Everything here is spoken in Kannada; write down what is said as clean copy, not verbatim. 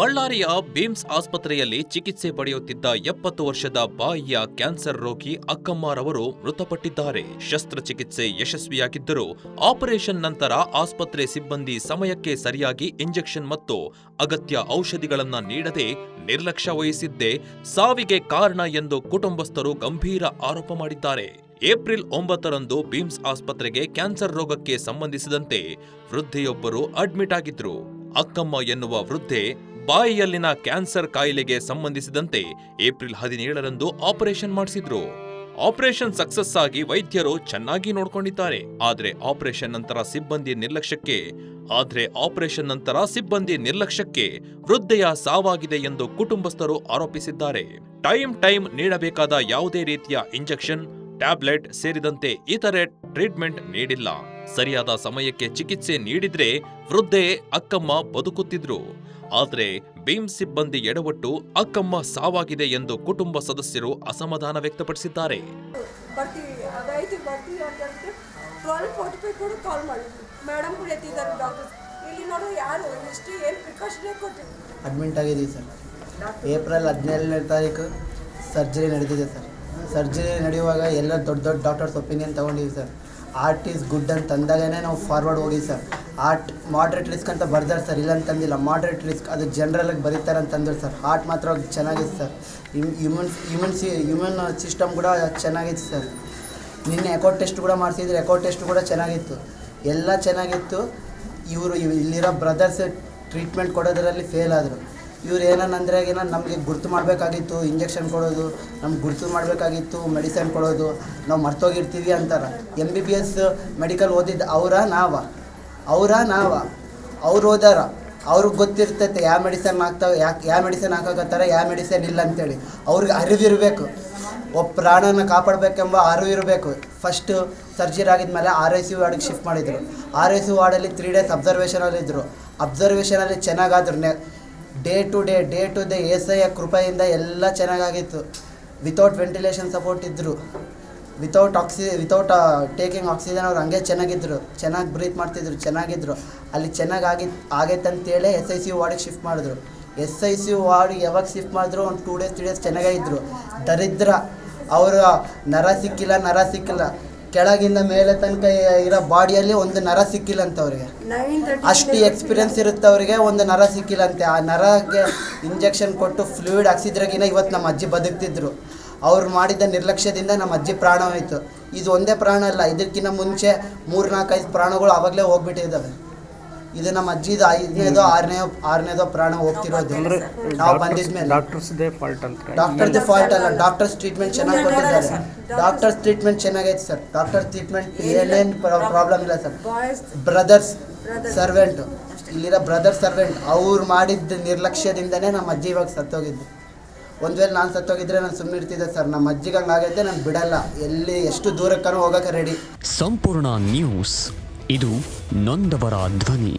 ಬಳ್ಳಾರಿಯ ಬಿಮ್ಸ್ ಆಸ್ಪತ್ರೆಯಲ್ಲಿ ಚಿಕಿತ್ಸೆ ಪಡೆಯುತ್ತಿದ್ದ 70 ವರ್ಷದ ಬಾಯಿಯ ಕ್ಯಾನ್ಸರ್ ರೋಗಿ ಅಕ್ಕಮ್ಮರವರು ಮೃತಪಟ್ಟಿದ್ದಾರೆ. ಶಸ್ತ್ರಚಿಕಿತ್ಸೆ ಯಶಸ್ವಿಯಾಗಿದ್ದರೂ ಆಪರೇಷನ್ ನಂತರ ಆಸ್ಪತ್ರೆ ಸಿಬ್ಬಂದಿ ಸಮಯಕ್ಕೆ ಸರಿಯಾಗಿ ಇಂಜೆಕ್ಷನ್ ಮತ್ತು ಅಗತ್ಯ ಔಷಧಿಗಳನ್ನು ನೀಡದೆ ನಿರ್ಲಕ್ಷ್ಯ ವಹಿಸಿದ್ದೇ ಸಾವಿಗೆ ಕಾರಣ ಎಂದು ಕುಟುಂಬಸ್ಥರು ಗಂಭೀರ ಆರೋಪ ಮಾಡಿದ್ದಾರೆ. ಏಪ್ರಿಲ್ 9ರಂದು ಬಿಮ್ಸ್ ಆಸ್ಪತ್ರೆಗೆ ಕ್ಯಾನ್ಸರ್ ರೋಗಕ್ಕೆ ಸಂಬಂಧಿಸಿದಂತೆ ವೃದ್ಧೆಯೊಬ್ಬರು ಅಡ್ಮಿಟ್ ಆಗಿದ್ರು. ಅಕ್ಕಮ್ಮ ಎನ್ನುವ ವೃದ್ಧೆ ಬಾಯಿಯಲ್ಲಿನ ಕ್ಯಾನ್ಸರ್ ಕಾಯಿಲೆಗೆ ಸಂಬಂಧಿಸಿದಂತೆ ಏಪ್ರಿಲ್ 17ರಂದು ಆಪರೇಷನ್ ಮಾಡಿಸಿದ್ರು. ಆಪರೇಷನ್ ಸಕ್ಸಸ್ ಆಗಿ ವೈದ್ಯರು ಚೆನ್ನಾಗಿ ನೋಡ್ಕೊಂಡಿದ್ದಾರೆ. ಆದ್ರೆ ಆಪರೇಷನ್ ನಂತರ ಸಿಬ್ಬಂದಿ ನಿರ್ಲಕ್ಷ್ಯಕ್ಕೆ ವೃದ್ಧೆಯ ಸಾವಾಗಿದೆ ಎಂದು ಕುಟುಂಬಸ್ಥರು ಆರೋಪಿಸಿದ್ದಾರೆ. ಟೈಮ್ ನೀಡಬೇಕಾದ ಯಾವುದೇ ರೀತಿಯ ಇಂಜೆಕ್ಷನ್, ಟ್ಯಾಬ್ಲೆಟ್ ಸೇರಿದಂತೆ ಇತರೆ ಟ್ರೀಟ್ಮೆಂಟ್ ನೀಡಿಲ್ಲ. ಸರಿಯಾದ ಸಮಯಕ್ಕೆ ಚಿಕಿತ್ಸೆ ನೀಡಿದ್ರೆ ವೃದ್ಧೆ ಅಕ್ಕಮ್ಮ ಬದುಕುತ್ತಿದ್ರು. ಆದರೆ ಬಿಮ್ಸ್ ಸಿಬ್ಬಂದಿ ಎಡವಟ್ಟು ಅಕ್ಕಮ್ಮ ಸಾವಾಗಿದೆ ಎಂದು ಕುಟುಂಬ ಸದಸ್ಯರು ಅಸಮಾಧಾನ ವ್ಯಕ್ತಪಡಿಸಿದ್ದಾರೆ. ಅಡ್ಮಿಟ್ ಆಗಿದ್ದೀವಿ ಸರ್. ಏಪ್ರಿಲ್ 17ನೇ ತಾರೀಕು ಸರ್ಜರಿ ನಡೆದಿದೆ ಸರ್. ಸರ್ಜರಿ ನಡೆಯುವಾಗ ಎಲ್ಲ ದೊಡ್ಡ ಡಾಕ್ಟರ್ಸ್ ಒಪಿನಿಯನ್ ತೊಗೊಂಡಿವಿ ಸರ್. ಆರ್ಟ್ ಈಸ್ ಗುಡ್ ಅಂತ ಅಂದಾಗೇ ನಾವು ಫಾರ್ವರ್ಡ್ ಹೋಗಿ ಸರ್. ಆರ್ಟ್ ಮಾಡ್ರೇಟ್ ರಿಸ್ಕ್ ಅಂತ ಬರ್ದಾರೆ ಸರ್, ಇಲ್ಲ ಅಂತಂದಿಲ್ಲ. ಮಾಡ್ರೇಟ್ ರಿಸ್ಕ್ ಅದು ಜನರಲಾಗಿ ಬರೀತಾರೆ ಅಂತಂದ್ರೆ ಸರ್. ಹಾರ್ಟ್ ಮಾತ್ರ ಚೆನ್ನಾಗಿದೆ ಸರ್. ಹ್ಯೂಮನ್ ಸಿಸ್ಟಮ್ ಕೂಡ ಚೆನ್ನಾಗಿತ್ತು ಸರ್. ನಿನ್ನೆ ಎಕೋ ಟೆಸ್ಟ್ ಕೂಡ ಮಾಡಿಸಿದ್ರೆ ಎಕೋ ಟೆಸ್ಟ್ ಕೂಡ ಚೆನ್ನಾಗಿತ್ತು, ಎಲ್ಲ ಚೆನ್ನಾಗಿತ್ತು. ಇಲ್ಲಿರೋ ಬ್ರದರ್ಸ್ ಟ್ರೀಟ್ಮೆಂಟ್ ಕೊಡೋದರಲ್ಲಿ ಫೇಲ್ ಆದರು. ಇವ್ರು ಏನಂದರೆ ನಮಗೆ ಗುರ್ತು ಮಾಡಬೇಕಾಗಿತ್ತು, ಇಂಜೆಕ್ಷನ್ ಕೊಡೋದು, ನಮ್ಗೆ ಗುರ್ತು ಮಾಡಬೇಕಾಗಿತ್ತು, ಮೆಡಿಸನ್ ಕೊಡೋದು, ನಾವು ಮರ್ತೋಗಿರ್ತೀವಿ ಅಂತಾರೆ. MBBS ಮೆಡಿಕಲ್ ಓದಿದ್ದು ಅವ್ರು ಓದಾರ, ಅವ್ರಿಗೆ ಗೊತ್ತಿರ್ತೈತೆ ಯಾವ ಮೆಡಿಸನ್ ಹಾಕ್ತಾವೆ, ಯಾವ ಮೆಡಿಸನ್ ಹಾಕೋಕತ್ತಾರೆ, ಯಾವ ಮೆಡಿಸನ್ ಇಲ್ಲ ಅಂತೇಳಿ. ಅವ್ರಿಗೆ ಅರಿವಿರಬೇಕು, ಒಬ್ಬ ಪ್ರಾಣನ ಕಾಪಾಡಬೇಕೆಂಬ ಅರಿವು ಇರಬೇಕು. ಫಸ್ಟು ಸರ್ಜರಿ ಆಗಿದ್ಮೇಲೆ RICU ವಾರ್ಡಿಗೆ ಶಿಫ್ಟ್ ಮಾಡಿದರು. RICU ವಾರ್ಡಲ್ಲಿ 3 days ಅಬ್ಸರ್ವೇಷನಲ್ಲಿದ್ದರು. ಅಬ್ಸರ್ವೇಷನಲ್ಲಿ ಚೆನ್ನಾಗಾದ್ರು. ಡೇ ಟು ಡೇ SI ಕೃಪೆಯಿಂದ ಎಲ್ಲ ಚೆನ್ನಾಗಾಗಿತ್ತು. ವಿತೌಟ್ ವೆಂಟಿಲೇಷನ್ ಸಪೋರ್ಟ್ ಇದ್ದರು, ವಿತೌಟ್ ಟೇಕಿಂಗ್ ಆಕ್ಸಿಜನ್ ಅವ್ರು ಹಂಗೆ ಚೆನ್ನಾಗಿದ್ದರು, ಚೆನ್ನಾಗಿ ಬ್ರೀತ್ ಮಾಡ್ತಿದ್ರು, ಚೆನ್ನಾಗಿದ್ದರು. ಅಲ್ಲಿ ಆಗೈತಂತೇಳಿ SICU ವಾರ್ಡಿಗೆ ಶಿಫ್ಟ್ ಮಾಡಿದ್ರು. SICU ವಾರ್ಡಿಗೆ ಯಾವಾಗ ಶಿಫ್ಟ್ ಮಾಡಿದ್ರು ಒಂದು 2 days 3 days ಚೆನ್ನಾಗಿದ್ದರು. ದರಿದ್ರ ಅವರು ನರ ಸಿಕ್ಕಿಲ್ಲ, ಕೆಳಗಿಂದ ಮೇಲೆ ತನಕ ಇರೋ ಬಾಡಿಯಲ್ಲಿ ಒಂದು ನರ ಸಿಕ್ಕಿಲ್ಲ ಅಂತ ಅವ್ರಿಗೆ. ಅಷ್ಟು ಎಕ್ಸ್ಪೀರಿಯನ್ಸ್ ಇರುತ್ತೆ ಅವರಿಗೆ, ಒಂದು ನರ ಸಿಕ್ಕಿಲ್ಲ ಅಂತೆ. ಆ ನರಗೆ ಇಂಜೆಕ್ಷನ್ ಕೊಟ್ಟು ಫ್ಲೂಯಿಡ್ ಹಾಕ್ಸಿದ್ರಾಗಿನ ಇವತ್ತು ನಮ್ಮ ಅಜ್ಜಿ ಬದುಕ್ತಿದ್ರು. ಅವ್ರು ಮಾಡಿದ್ದ ನಿರ್ಲಕ್ಷ್ಯದಿಂದ ನಮ್ಮ ಅಜ್ಜಿ ಪ್ರಾಣ ಹೋಯಿತು. ಇದು ಒಂದೇ ಪ್ರಾಣ ಅಲ್ಲ, ಇದಕ್ಕಿಂತ ಮುಂಚೆ 3-4-5 ಪ್ರಾಣಗಳು ಆವಾಗಲೇ ಹೋಗ್ಬಿಟ್ಟಿದ್ದಾವೆ. ಇದು ನಮ್ಮ ಅಜ್ಜಿದು 5ನೇದೋ 6ನೇದೋ ಪ್ರಾಣ ಹೋಗ್ತಿರೋದು ನಾವು ಬಂದಿದ್ಮೇಲೆ. ಡಾಕ್ಟರ್ದೇ ಫಾಲ್ಟ್ ಅಲ್ಲ, ಡಾಕ್ಟರ್ಸ್ ಟ್ರೀಟ್ಮೆಂಟ್ ಚೆನ್ನಾಗಿ ಕೊಟ್ಟಿದ್ದಾರೆ. ಡಾಕ್ಟರ್ಸ್ ಟ್ರೀಟ್ಮೆಂಟ್ ಚೆನ್ನಾಗೈತೆ ಸರ್. ಡಾಕ್ಟರ್ ಟ್ರೀಟ್ಮೆಂಟ್ ಏನೇನು ಪ್ರಾಬ್ಲಮ್ ಇಲ್ಲ ಸರ್. ಬ್ರದರ್ಸ್ ಸರ್ವೆಂಟು, ಇಲ್ಲಿರೋ ಬ್ರದರ್ಸ್ ಸರ್ವೆಂಟ್ ಅವ್ರು ಮಾಡಿದ್ದ ನಿರ್ಲಕ್ಷ್ಯದಿಂದನೇ ನಮ್ಮ ಅಜ್ಜಿ ಇವಾಗ ಸತ್ತೋಗಿದ್ದು. ಒಂದು ವೇಳೆ ನಾನು ಸತ್ತೋಗಿದ್ರೆ ನಾನು ಸುಮ್ಮನೆ ಇರ್ತಿದ್ದೆ ಸರ್. ನಮ್ಮ ಅಜ್ಜಿಗೆ ಹಂಗಾಗೈತೆ, ನಾನು ಬಿಡಲ್ಲ, ಎಷ್ಟು ದೂರಕ್ಕೂ ಹೋಗೋಕೆ ರೆಡಿ. ಸಂಪೂರ್ಣ ನ್ಯೂಸ್, ಇದು ನೊಂದವರ ಧ್ವನಿ.